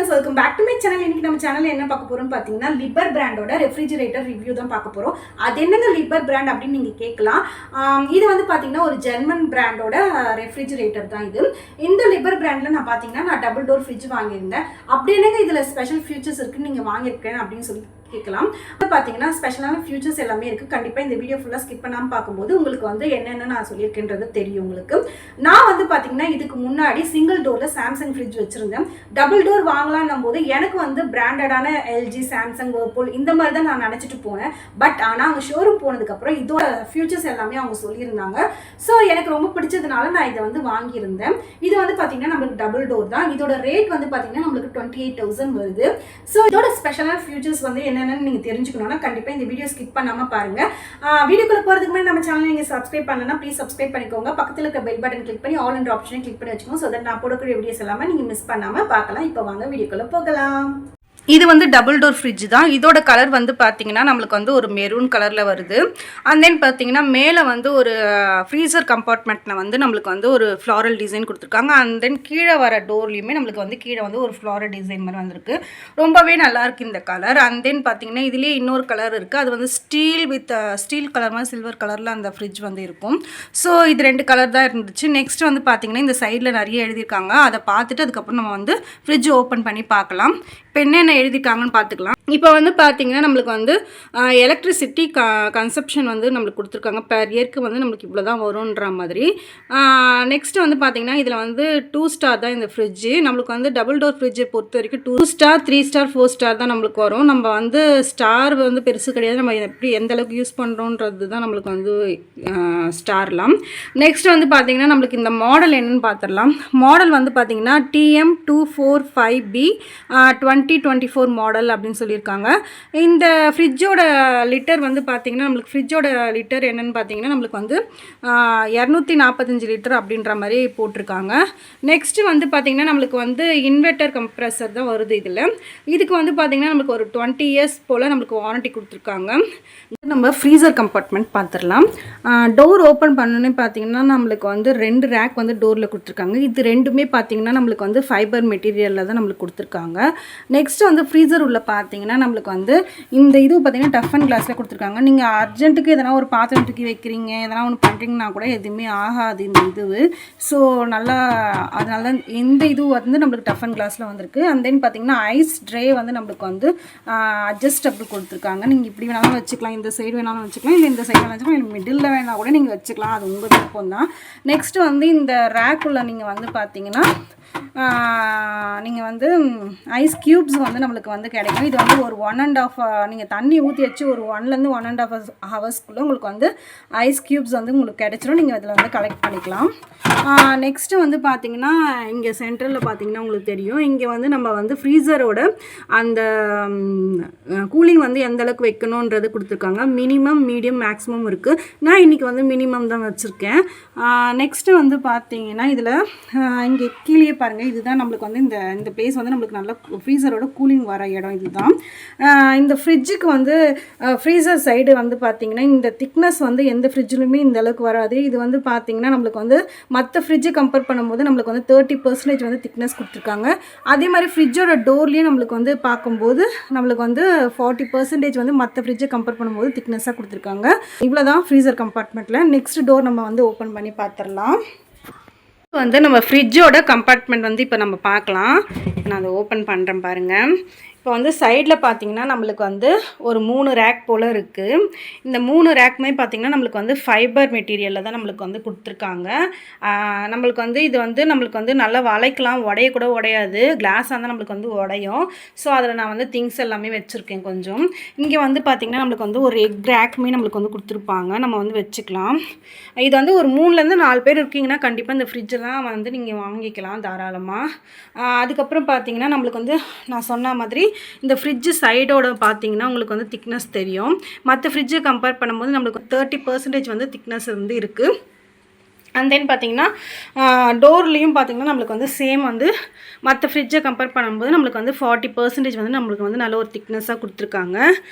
Friends, welcome back to my channel. இன்னைக்கு நம்ம சேனல்ல என்ன பார்க்க போறோம்னு பார்த்தீங்கன்னா லிபர் பிராண்டோட ரெஃப்ரிஜரேட்டர் ரிவ்யூ தான் பார்க்க போறோம். அது என்னங்க லிபர் பிராண்ட் அப்படின்னு நீங்க கேட்கலாம். இது வந்து பார்த்தீங்கன்னா ஒரு ஜெர்மன் பிராண்டோட ரெஃப்ரிஜரேட்டர் தான் இது. இந்த லிபர் பிராண்ட்ல நான் பார்த்தீங்கன்னா நான் டபுள் டோர் ஃப்ரிட்ஜ் வாங்கியிருந்தேன். அப்படி என்னங்க இதுல ஸ்பெஷல் ஃபீச்சர்ஸ் இருக்குன்னு நீங்க வாங்கியிருக்கேன் அப்படின்னு சொல்லி கேட்கலாம். பார்த்தீங்கன்னா ஸ்பெஷலான ஃபியூச்சர்ஸ் எல்லாமே இருக்குது. கண்டிப்பாக இந்த வீடியோ ஃபுல்லாக ஸ்கிப் பண்ணாமல் பார்க்கும்போது உங்களுக்கு வந்து என்னென்ன நான் சொல்லியிருக்கேன்றது தெரியும் உங்களுக்கு. நான் வந்து பார்த்தீங்கன்னா இதுக்கு முன்னாடி சிங்கிள் டோரில் சாம்சங் ஃப்ரிட்ஜ் வச்சுருந்தேன். டபுள் டோர் வாங்கலான்னும் போது எனக்கு வந்து பிராண்டடான எல்ஜி, சாம்சங், வேர்பூல் இந்த மாதிரி தான் நான் நினச்சிட்டு போனேன். பட் ஆனால் அவங்க ஷோரூம் போனதுக்கப்புறம் இதோட ஃபியூச்சர்ஸ் எல்லாமே அவங்க சொல்லியிருந்தாங்க. ஸோ எனக்கு ரொம்ப பிடிச்சதுனால நான் இதை வந்து வாங்கியிருந்தேன். இது வந்து பார்த்தீங்கன்னா நம்மளுக்கு டபுள் டோர் தான். இதோட ரேட் வந்து பார்த்தீங்கன்னா நம்மளுக்கு 28,000 வருது. ஸோ இதோட ஸ்பெஷலான ஃபியூச்சர்ஸ் வந்து என்னென்னு நீங்க தெரிஞ்சுக்கணும்னா கண்டிப்பா இந்த வீடியோ ஸ்கிப் பண்ணாம பாருங்க. வீடியோக்குள்ள போறதுக்கு முன்னாடி நம்ம சேனலை நீங்க சப்ஸ்கிரைப் பண்ணலனா ப்ளீஸ் சப்ஸ்கிரைப் பண்ணிக்கோங்க. பக்கத்துல இருக்க பெல் பட்டன் கிளிக் பண்ணி ஆல் என்ற ஆப்ஷனை கிளிக் பண்ணி வச்சுக்கோங்க. சோ தட் நான் போடக்கூடிய வீடியோஸ் எல்லாமே நீங்க மிஸ் பண்ணாம பார்க்கலாம். இப்போ வாங்க வீடியோக்குள்ள போகலாம். இது வந்து டபுள் டோர் ஃப்ரிட்ஜ் தான். இதோட கலர் வந்து பார்த்தீங்கன்னா நம்மளுக்கு வந்து ஒரு மெரூன் கலரில் வருது. அண்ட் தென் பார்த்தீங்கன்னா மேலே வந்து ஒரு ஃப்ரீசர் கம்பார்ட்மெண்ட்டில் வந்து நம்மளுக்கு வந்து ஒரு ஃப்ளாரல் டிசைன் கொடுத்துருக்காங்க. அண்ட் தென் கீழே வர டோர்லேயுமே நம்மளுக்கு வந்து கீழே வந்து ஒரு ஃப்ளாரல் டிசைன் மாதிரி வந்திருக்கு. ரொம்பவே நல்லாயிருக்கு இந்த கலர். அண்ட் தென் பார்த்தீங்கன்னா இதுலேயே இன்னொரு கலர் இருக்குது. அது வந்து ஸ்டீல் கலர் மாதிரி சில்வர் கலரில் அந்த ஃப்ரிட்ஜ் வந்து இருக்கும். ஸோ இது ரெண்டு கலர் தான் இருந்துச்சு. நெக்ஸ்ட் வந்து பார்த்தீங்கன்னா இந்த சைடில் நிறைய எழுதியிருக்காங்க. அதை பார்த்துட்டு அதுக்கப்புறம் நம்ம வந்து ஃப்ரிட்ஜ் ஓப்பன் பண்ணி பார்க்கலாம். இப்போ என்னென்ன எழுதிருக்காங்கன்னு பார்த்துக்கலாம். இப்போ வந்து பார்த்தீங்கன்னா நம்மளுக்கு வந்து எலக்ட்ரிசிட்டி கன்சப்ஷன் வந்து நம்மளுக்கு கொடுத்துருக்காங்க. பெர் இயருக்கு வந்து நம்மளுக்கு இவ்வளோ தான் வரும்ன்ற மாதிரி. நெக்ஸ்ட் வந்து பார்த்தீங்கன்னா இதில் வந்து 2 ஸ்டார் தான் இந்த ஃப்ரிட்ஜு. நம்மளுக்கு வந்து டபுள் டோர் ஃப்ரிட்ஜை பொறுத்த வரைக்கும் 2 ஸ்டார், 3 ஸ்டார், 4 ஸ்டார் தான் நம்மளுக்கு வரும். நம்ம வந்து ஸ்டார் வந்து பெருசு கிடையாது. நம்ம எப்படி எந்த அளவுக்கு யூஸ் பண்ணுறோன்றது தான் நம்மளுக்கு வந்து ஸ்டார்லாம். நெக்ஸ்ட் வந்து பார்த்தீங்கன்னா நம்மளுக்கு இந்த மாடல் என்னன்னு பார்த்துடலாம். மாடல் வந்து பார்த்தீங்கன்னா TM245B 2024 மாடல் அப்படின்னு சொல்லியிருக்காங்க. இந்த ஃப்ரிட்ஜோட லிட்டர் வந்து பார்த்தீங்கன்னா நம்மளுக்கு ஃப்ரிட்ஜோட லிட்டர் என்னென்னு பார்த்தீங்கன்னா நம்மளுக்கு வந்து 245 லிட்டர் அப்படின்ற மாதிரி போட்டிருக்காங்க. நெக்ஸ்ட்டு வந்து பார்த்தீங்கன்னா நம்மளுக்கு வந்து இன்வெர்ட்டர் கம்ப்ரெசர் தான் வருது இதில். இதுக்கு வந்து பார்த்தீங்கன்னா நம்மளுக்கு ஒரு 20 இயர்ஸ் போல் நம்மளுக்கு வாரண்டி கொடுத்துருக்காங்க. நம்ம ஃப்ரீசர் கம்பார்ட்மெண்ட் பார்த்துடலாம். டோர் ஓப்பன் பண்ணோன்னே பார்த்தீங்கன்னா நம்மளுக்கு வந்து 2 ரேக் வந்து டோரில் கொடுத்துருக்காங்க. இது ரெண்டுமே பார்த்தீங்கன்னா நம்மளுக்கு வந்து ஃபைபர் மெட்டீரியலில் தான் நம்மளுக்கு கொடுத்துருக்காங்க. நெக்ஸ்ட் வந்து ஃப்ரீசர் உள்ள பார்த்தீங்கன்னா நம்மளுக்கு வந்து இந்த இது பார்த்தீங்கன்னா டஃப் அண்ட் கிளாஸில் கொடுத்துருக்காங்க. நீங்கள் அர்ஜென்ட்டுக்கு எதனா ஒரு பாத்திரம் தூக்கி வைக்கிறீங்க, எதனா ஒன்று பண்ணுறீங்கன்னா கூட எதுவுமே ஆகாது இந்த இது. ஸோ நல்லா அதனால இந்த இது வந்து நம்மளுக்கு டஃப் அண்ட் கிளாஸில் வந்திருக்கு. அண்ட் தென் பார்த்தீங்கன்னா ஐஸ் ட்ரே வந்து நம்மளுக்கு வந்து அட்ஜஸ்டபிள் கொடுத்துருக்காங்க. நீங்கள் இப்படி வேணாலும் வச்சுக்கலாம், இந்த சைடு வேணாலும் வச்சுக்கலாம், இல்லை இந்த சைடு வேணாலும் வச்சுக்கலாம், இல்லை மிடில் வேணால் கூட நீங்கள் வச்சுக்கலாம். அது உங்கள் விருப்பம் தான். நெக்ஸ்ட் வந்து இந்த ரேக்குள்ள நீங்கள் வந்து பார்த்தீங்கன்னா நீங்கள் வந்து ஐஸ் க்யூப்ஸ் வந்து நம்மளுக்கு வந்து கிடைக்கும். இது வந்து ஒரு 1.5 நீங்கள் தண்ணி ஊற்றி வச்சு ஒரு 1லேருந்து 1.5 ஹவர்ஸ்க்குள்ளே உங்களுக்கு வந்து ஐஸ் க்யூப்ஸ் வந்து உங்களுக்கு கிடைச்சிடும். நீங்கள் இதில் வந்து கலெக்ட் பண்ணிக்கலாம். நெக்ஸ்ட்டு வந்து பார்த்தீங்கன்னா இங்கே சென்ட்ரலில் பார்த்தீங்கன்னா உங்களுக்கு தெரியும், இங்கே வந்து நம்ம வந்து ஃப்ரீசரோட அந்த கூலிங் வந்து எந்த அளவுக்கு வைக்கணுன்றது கொடுத்துருக்காங்க. மினிமம், மீடியம், மேக்ஸிமம் இருக்குது. நான் இன்றைக்கி வந்து மினிமம் தான் வச்சுருக்கேன். நெக்ஸ்ட்டு வந்து பார்த்தீங்கன்னா இதில் இங்கே கீழே பாருங்கள், இதுதான் நம்மளுக்கு வந்து இந்த பிளேஸ் வந்து நம்மளுக்கு நல்ல ஃப்ரீசரோட கூலிங் வர இடம் இதுதான். இந்த ஃப்ரிட்ஜுக்கு வந்து ஃப்ரீசர் சைடு வந்து பார்த்திங்கன்னா இந்த திக்னஸ் வந்து எந்த ஃப்ரிட்ஜிலுமே இந்த அளவுக்கு வராது. இது வந்து பார்த்திங்கன்னா நம்மளுக்கு வந்து மற்ற ஃப்ரிட்ஜை கம்பேர் பண்ணும்போது நம்மளுக்கு வந்து 30% வந்து திக்னஸ் கொடுத்துருக்காங்க. அதே மாதிரி ஃப்ரிட்ஜோட டோர்லேயே நம்மளுக்கு வந்து பார்க்கும்போது நம்மளுக்கு வந்து 40% வந்து மற்ற ஃப்ரிட்ஜை கம்பேர் பண்ணும்போது திக்னஸாக கொடுத்துருக்காங்க. இவ்வளோ தான் ஃப்ரீசர் கம்பார்ட்மெண்ட்டில். நெக்ஸ்ட் டோர் நம்ம வந்து ஓப்பன் பண்ணி பார்த்துடலாம். வந்து நம்ம ஃப்ரிட்ஜோட கம்பார்ட்மெண்ட் வந்து இப்போ நம்ம பார்க்கலாம். நான் அதை ஓப்பன் பண்ணுறேன் பாருங்கள். இப்போ வந்து சைடில் பார்த்தீங்கன்னா நம்மளுக்கு வந்து ஒரு 3 ரேக் போல் இருக்குது. இந்த 3 ரேக்குமே பார்த்திங்கன்னா நம்மளுக்கு வந்து ஃபைபர் மெட்டீரியலில் தான் நம்மளுக்கு வந்து கொடுத்துருக்காங்க. நம்மளுக்கு வந்து இது வந்து நம்மளுக்கு வந்து நல்லா வளைக்கலாம், உடையக்கூட உடையாது. கிளாஸாக இருந்தால் நம்மளுக்கு வந்து உடையும். ஸோ அதில் நான் வந்து திங்ஸ் எல்லாமே வச்சுருக்கேன் கொஞ்சம். இங்கே வந்து பார்த்திங்கன்னா நம்மளுக்கு வந்து ஒரு எக் ரேக்குமே நம்மளுக்கு வந்து கொடுத்துருப்பாங்க, நம்ம வந்து வச்சுக்கலாம். இது வந்து ஒரு 3லேருந்து 4 பேர் இருக்கீங்கன்னா கண்டிப்பாக இந்த ஃப்ரிட்ஜெல்லாம் வந்து நீங்கள் வாங்கிக்கலாம் தாராளமாக. அதுக்கப்புறம் பார்த்திங்கன்னா நம்மளுக்கு வந்து நான் சொன்ன மாதிரி இந்த ஃப்ரிட்ஜு சைடோட பார்த்தீங்கன்னா உங்களுக்கு வந்து திக்னஸ் தெரியும். மற்ற ஃப்ரிட்ஜை கம்பேர் பண்ணும்போது நம்மளுக்கு 30% வந்து திக்னஸ் வந்து இருக்குது. அண்ட் தென் பார்த்தீங்கன்னா டோர்லேயும் பார்த்தீங்கன்னா நம்மளுக்கு வந்து சேம் வந்து மற்ற ஃப்ரிட்ஜை கம்பேர் பண்ணும்போது நம்மளுக்கு வந்து 40% வந்து நம்மளுக்கு வந்து நல்ல ஒரு திக்னஸாக கொடுத்துருக்காங்க.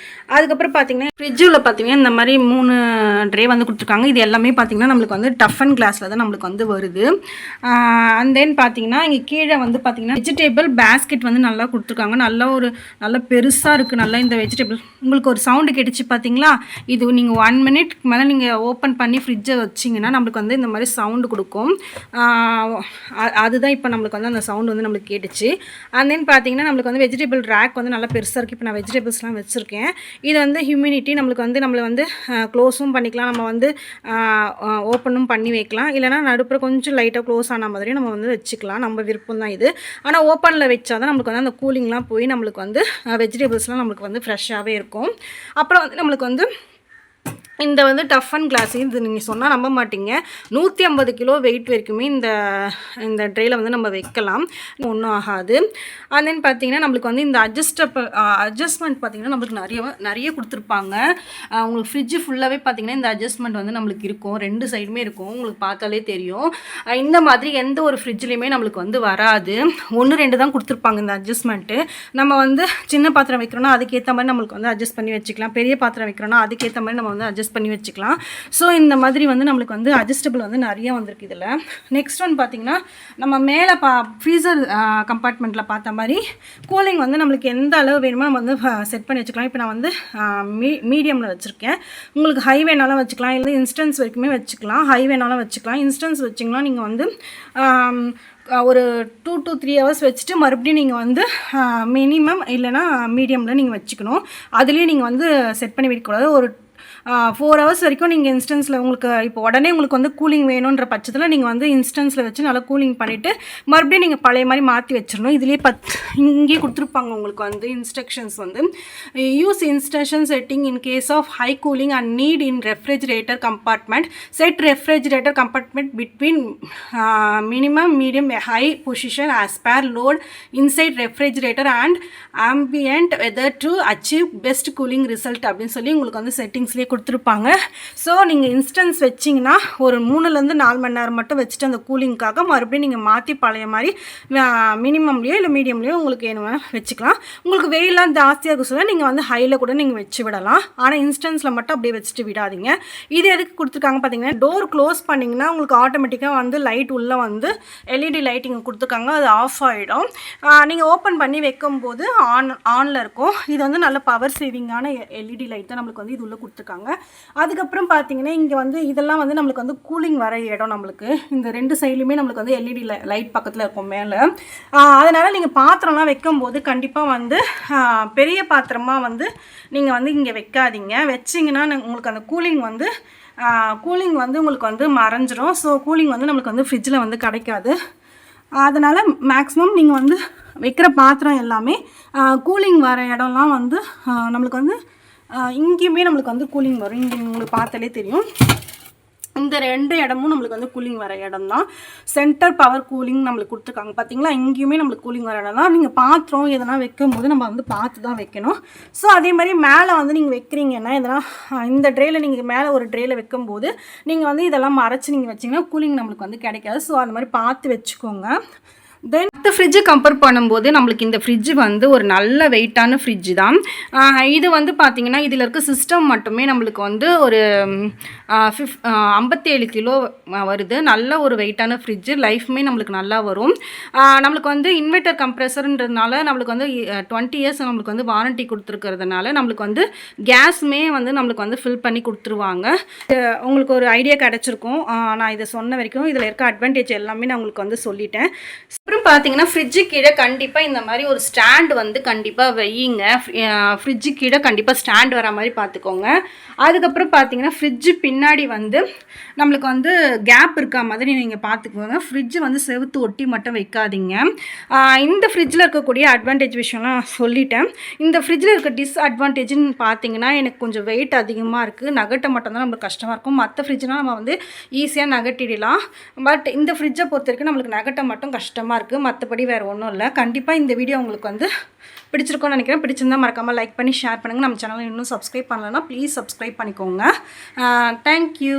அதுக்கப்புறம் பார்த்தீங்கன்னா ஃப்ரிட்ஜில் பார்த்தீங்கன்னா இந்த மாதிரி 3 ட்ரே வந்து கொடுத்துருக்காங்க. இது எல்லாமே பார்த்தீங்கன்னா நம்மளுக்கு வந்து டஃப் அண்ட் கிளாஸில் தான் நம்மளுக்கு வந்து வருது. அண்ட் தென் பார்த்தீங்கன்னா இங்கே கீழே வந்து பார்த்தீங்கன்னா வெஜிடேபிள் பேஸ்கெட் வந்து நல்லா கொடுத்துருக்காங்க. நல்ல பெருசாக இருக்குது. நல்லா இந்த வெஜிடேபிள் உங்களுக்கு ஒரு சவுண்டு கேட்டுச்சு பார்த்தீங்களா? இது நீங்கள் 1 மினிட்க்கு மேலே நீங்கள் ஓப்பன் பண்ணி ஃப்ரிட்ஜை வச்சிங்கன்னா நம்மளுக்கு வந்து இந்த மாதிரி சவுண்டு கொடுக்கும். அதுதான் இப்போ நம்மளுக்கு வந்து அந்த சவுண்டு வந்து நம்மளுக்கு கேட்டுச்சு. அண்ட் தென் பார்த்தீங்கன்னா நம்மளுக்கு வந்து வெஜிடபிள் ரேக் வந்து நல்லா பெருசாக இருக்குது. இப்போ நான் வெஜிடபிள்ஸ்லாம் வச்சுருக்கேன். இது வந்து ஹியூமினிட்டி நம்மளுக்கு வந்து நம்மளை வந்து க்ளோஸும் பண்ணிக்கலாம், நம்ம வந்து ஓப்பனும் பண்ணி வைக்கலாம். இல்லைனா நடுப்புற கொஞ்சம் லைட்டாக க்ளோஸ் ஆன மாதிரி நம்ம வந்து வச்சுக்கலாம். நம்ம விருப்பம் தான் இது. ஆனால் ஓப்பனில் வச்சா தான் நம்மளுக்கு வந்து அந்த கூலிங்லாம் போய் நம்மளுக்கு வந்து வெஜிடபிள்ஸ்லாம் நம்மளுக்கு வந்து ஃப்ரெஷ்ஷாகவே இருக்கும். அப்புறம் வந்து நம்மளுக்கு வந்து இந்த வந்து டஃப் அண்ட் கிளாஸ் இது நீங்கள் சொன்னால் நம்ப மாட்டீங்க, 150 கிலோ வெயிட் வரைக்குமே இந்த ட்ரேயில் வந்து நம்ம வைக்கலாம், ஒன்றும் ஆகாது. அண்ட் தென் பார்த்தீங்கன்னா நம்மளுக்கு வந்து இந்த அட்ஜஸ்ட்மெண்ட் பார்த்தீங்கன்னா நம்மளுக்கு நிறைய கொடுத்துருப்பாங்க. உங்களுக்கு ஃப்ரிட்ஜு ஃபுல்லாகவே பார்த்தீங்கன்னா இந்த அட்ஜஸ்ட்மெண்ட் வந்து நம்மளுக்கு இருக்கும். 2 சைடுமே இருக்கும். உங்களுக்கு பார்த்தாலே தெரியும். இந்த மாதிரி எந்த ஒரு ஃப்ரிட்ஜ்லேயுமே நம்மளுக்கு வந்து வராது. 1, 2 தான் கொடுத்துருப்பாங்க இந்த அட்ஜஸ்ட்மெண்ட்டு. நம்ம வந்து சின்ன பாத்திரம் வைக்கிறோன்னா அதுக்கேற்ற மாதிரி நம்மளுக்கு வந்து அட்ஜஸ்ட் பண்ணி வச்சுக்கலாம். பெரிய பாத்திரம் வைக்கிறோன்னா அதுக்கேற்ற மாதிரி நம்ம வந்து அட்ஜஸ்ட் பண்ணி வச்சுக்கலாம். ஸோ இந்த மாதிரி வந்து நம்மளுக்கு வந்து அட்ஜஸ்டபிள் வந்து நிறைய வந்திருக்கு இதில். நெக்ஸ்ட் ஒன் பார்த்திங்கன்னா நம்ம மேலே ஃப்ரீசர் கம்பார்ட்மெண்ட்டில் பார்த்த மாதிரி கூலிங் வந்து நம்மளுக்கு எந்த அளவு வேணுமோ நம்ம வந்து செட் பண்ணி வச்சுக்கலாம். இப்போ நான் வந்து மீடியமில் வச்சுருக்கேன். உங்களுக்கு ஹை வேணாலும் வச்சுக்கலாம், இல்லை இன்ஸ்டன்ஸ் வரைக்குமே வச்சுக்கலாம். ஹை வேணாலும் வச்சுக்கலாம். இன்ஸ்டன்ஸ் வச்சிங்கன்னா நீங்கள் வந்து ஒரு 2 to 3 hours வச்சுட்டு மறுபடியும் நீங்கள் வந்து மினிமம் இல்லைனா மீடியமில் நீங்கள் வச்சுக்கணும். அதுலேயும் நீங்கள் வந்து செட் பண்ணி வைக்கக்கூடாது. ஒரு 4 hours வரைக்கும் நீங்கள் இன்ஸ்டன்ஸில் உங்களுக்கு இப்போ உடனே உங்களுக்கு வந்து கூலிங் வேணுன்ற பட்சத்தில் நீங்கள் வந்து இன்ஸ்டன்ஸில் வச்சு நல்லா கூலிங் பண்ணிவிட்டு மறுபடியும் நீங்கள் பழைய மாதிரி மாற்றி வச்சிடணும். இதுலேயே இங்கேயே கொடுத்துருப்பாங்க உங்களுக்கு வந்து இன்ஸ்ட்ரக்ஷன்ஸ் வந்து use instruction setting in case of high cooling and need in refrigerator compartment set refrigerator compartment between minimum medium high position as per load inside refrigerator and ambient weather to achieve best cooling result அப்படின்னு சொல்லி உங்களுக்கு வந்து செட்டிங்ஸ்லேயே கொடுத்துருப்பாங்க. So நீங்கள் instance வச்சிங்கன்னா ஒரு 3லேருந்து 4 மணி நேரம் மட்டும் வச்சுட்டு அந்த கூலிங்காக மறுபடியும் நீங்கள் மாற்றி பழைய மாதிரி மினிமம்லேயோ இல்லை மீடியம்லேயோ உங்களுக்கு வேணுமா வச்சுக்கலாம். உங்களுக்கு வெயிலாம் ஜாஸ்தியாக இருக்க சொல்ல நீங்கள் வந்து ஹையில் கூட நீங்கள் வச்சு விடலாம். ஆனால் இன்ஸ்டன்ஸில் மட்டும் அப்படியே வச்சுட்டு விடாதீங்க. இது எதுக்கு கொடுத்துருக்காங்க பார்த்தீங்கன்னா டோர் க்ளோஸ் பண்ணிங்கன்னா உங்களுக்கு ஆட்டோமேட்டிக்காக வந்து லைட் உள்ளே வந்து எல்இடி லைட்டிங் கொடுத்துருக்காங்க, அது ஆஃப் ஆகிடும். நீங்கள் ஓப்பன் பண்ணி வைக்கும்போது ஆனில் இருக்கும். இது வந்து நல்ல பவர் சேவிங்கான எல்இடி லைட் தான் நம்மளுக்கு வந்து இது உள்ளே கொடுத்துருக்காங்க. அதுக்கப்புறம் பார்த்தீங்கன்னா இங்கே வந்து இதெல்லாம் வந்து நம்மளுக்கு வந்து கூலிங் வர இடம். நம்மளுக்கு இந்த 2 சைட்லையுமே நம்மளுக்கு வந்து எல்இடி லைட் பக்கத்தில் இருக்கும் மேலே. அதனால் நீங்கள் பாத்திரம்லாம் வைக்கும்போது கண்டிப்பாக வந்து பெரிய பாத்திரமாக வந்து நீங்கள் வந்து இங்கே வைக்காதீங்க. வச்சிங்கன்னா உங்களுக்கு அந்த கூலிங் வந்து உங்களுக்கு வந்து மறைஞ்சிரும். ஸோ கூலிங் வந்து நம்மளுக்கு வந்து ஃப்ரிட்ஜில் வந்து கிடைக்காது. அதனால் மேக்ஸிமம் நீங்கள் வந்து வைக்கிற பாத்திரம் எல்லாமே கூலிங் வர இடம்லாம் வந்து நம்மளுக்கு வந்து இங்கேயுமே நம்மளுக்கு வந்து கூலிங் வரும். இங்கே உங்களுக்கு பார்த்தாலே தெரியும். இந்த 2 இடமும் நம்மளுக்கு வந்து கூலிங் வர இடம் தான். சென்டர் பவர் கூலிங் நம்மளுக்கு கொடுத்துருக்காங்க பார்த்தீங்களா? இங்கேயுமே நம்மளுக்கு கூலிங் வர இடம் தான். நீங்கள் பாத்திரம் எதனா வைக்கும்போது நம்ம வந்து பார்த்து தான் வைக்கணும். ஸோ அதே மாதிரி மேலே வந்து நீங்கள் வைக்கிறீங்கன்னா எதனா இந்த ட்ரேயில் நீங்கள் மேலே ஒரு ட்ரேயில் வைக்கும்போது நீங்கள் வந்து இதெல்லாம் மறைச்சி நீங்கள் வச்சிங்கன்னா கூலிங் நம்மளுக்கு வந்து கிடைக்காது. ஸோ அந்த மாதிரி பார்த்து வச்சுக்கோங்க. தென் மற்ற ஃப்ரிட்ஜு கம்பேர் பண்ணும்போது நம்மளுக்கு இந்த ஃப்ரிட்ஜு வந்து ஒரு நல்ல வெயிட்டான ஃப்ரிட்ஜு தான். இது வந்து பார்த்திங்கன்னா இதில் இருக்க சிஸ்டம் மட்டுமே நம்மளுக்கு வந்து ஒரு 57 கிலோ வருது. நல்ல ஒரு வெயிட்டான ஃப்ரிட்ஜு. லைஃப்மே நம்மளுக்கு நல்லா வரும். நம்மளுக்கு வந்து இன்வெர்ட்டர் கம்ப்ரெசர்ன்றதுனால நம்மளுக்கு வந்து 20 years நம்மளுக்கு வந்து வாரண்ட்டி கொடுத்துருக்கிறதுனால நம்மளுக்கு வந்து கேஸுமே வந்து நம்மளுக்கு வந்து ஃபில் பண்ணி கொடுத்துருவாங்க. உங்களுக்கு ஒரு ஐடியா கிடச்சிருக்கும். நான் இதை சொன்ன வரைக்கும் இதில் இருக்க அட்வான்டேஜ் எல்லாமே நான் உங்களுக்கு வந்து சொல்லிட்டேன். அப்புறம் பார்த்தீங்கன்னா ஃப்ரிட்ஜு கீழே கண்டிப்பாக இந்த மாதிரி ஒரு ஸ்டாண்ட் வந்து கண்டிப்பாக வையுங்க. ஃப்ரிட்ஜு கீழே கண்டிப்பாக ஸ்டாண்ட் வர மாதிரி பார்த்துக்கோங்க. அதுக்கப்புறம் பார்த்தீங்கன்னா ஃப்ரிட்ஜு பின்னாடி வந்து நம்மளுக்கு வந்து கேப் இருக்கா மாதிரி நீங்கள் பார்த்துக்கோங்க. ஃப்ரிட்ஜு வந்து செவுத்து ஒட்டி மட்டும் வைக்காதீங்க. இந்த ஃப்ரிட்ஜில் இருக்கக்கூடிய அட்வான்டேஜ் விஷயம்லாம் சொல்லிட்டேன். இந்த ஃப்ரிட்ஜில் இருக்க டிஸ்அட்வான்டேஜ்னு பார்த்தீங்கன்னா எனக்கு கொஞ்சம் வெயிட் அதிகமாக இருக்குது. நகட்ட மட்டும்தான் நம்மளுக்கு கஷ்டமாக இருக்கும். மற்ற ஃப்ரிட்ஜ்னால் நம்ம வந்து ஈஸியாக நகட்டிடலாம். பட் இந்த ஃப்ரிட்ஜை பொறுத்த வரைக்கும் நம்மளுக்கு நகட்ட மட்டும் கஷ்டமாக இருக்குது. மற்றபடி வேறு ஒன்றும் இல்லை. கண்டிப்பாக இந்த வீடியோ உங்களுக்கு வந்து பிடிச்சிருக்கோன்னு நினைக்கிறேன். பிடிச்சிருந்தால் மறக்காமல் லைக் பண்ணி ஷேர் பண்ணுங்கள். நம்ம சேனலை இன்னும் சப்ஸ்கிரைப் பண்ணலன்னா ப்ளீஸ் சப்ஸ்கிரைப் பண்ணிக்கோங்க. தேங்க்யூ.